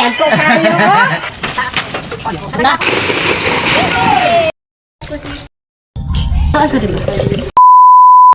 Dagko kayo ko.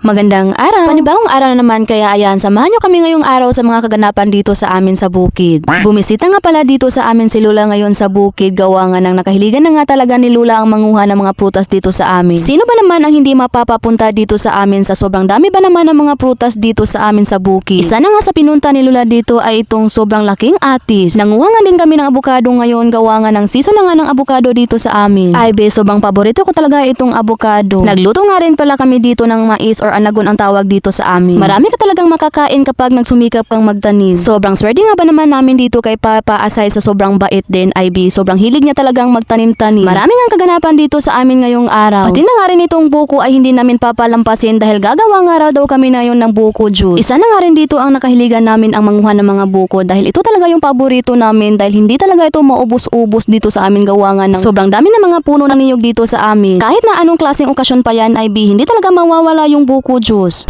Magandang araw! Panibagong araw na naman, kaya ayan, samahan nyo kami ngayong araw sa mga kaganapan dito sa amin sa bukid. Bumisita nga pala dito sa amin si Lola ngayon sa bukid, gawa nga ng nakahiligan na nga talaga ni Lola ang manguha ng mga prutas dito sa amin. Sino ba naman ang hindi mapapapunta dito sa amin sa sobrang dami ba naman ng mga prutas dito sa amin sa bukid? Isa na nga sa pinunta ni Lola dito ay itong sobrang laking atis. Nanguha nga din kami ng abukado ngayon, gawa nga ng season na nga ng abukado dito sa amin. Ay be, sobrang paborito ko talaga itong abukado. Nagluto nga rin pala kami dito ng mais or anagon ang tawag dito sa amin. Marami ka talagang makakain kapag nagsumikap kang magtanim. Sobrang swerte nga ba naman namin dito kay Papa, aside sa sobrang bait din, IB, sobrang hilig niya talagang magtanim-tanim. Marami nga kaganapan dito sa amin ngayong araw. Pati na nga rin itong buko ay hindi namin papalampasin dahil gagawa nga raw daw kami na yun ng buko juice. Isa na nga rin dito ang nakahiligan namin ang manguha ng mga buko dahil ito talaga yung paborito namin dahil hindi talaga ito maubos-ubos dito sa amin, gawa nga ng sobrang dami ng mga puno ng niyog dito sa amin. Kahit na anong klaseng okasyon pa yan, IB, hindi talaga mawawala yung buko juice.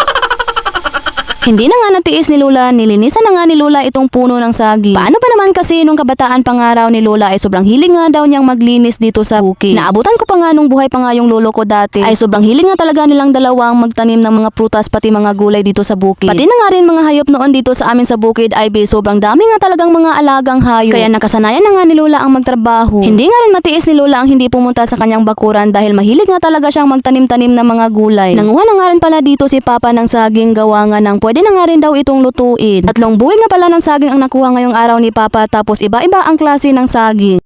Hindi na nga natiis ni Lola, nilinisan na nga ni Lola itong puno ng saging. Paano ba naman kasi nung kabataan pangaraw ni Lola ay sobrang hilig nga daw niyang maglinis dito sa bukid. Naabutan ko pa nga nung buhay pa nga yung lolo ko dati ay sobrang hilig nga talaga nilang dalawang magtanim ng mga prutas pati mga gulay dito sa bukid. Pati na nga rin mga hayop noon dito sa amin sa bukid ay sobrang dami nga talagang mga alagang hayop. Kaya nakasanayan na nga ni Lola ang magtrabaho. Hindi nga rin matiis ni Lola ang hindi pumunta sa kanyang bakuran dahil mahilig nga talaga siyang magtanim-tanim ng mga gulay. Nanguha na nga rin pala dito si Papa ng saging, gawa nga ng pwede na nga rin daw itong lutuin. 3 buwig nga pala ng saging ang nakuha ngayong araw ni Papa, tapos iba-iba ang klase ng saging.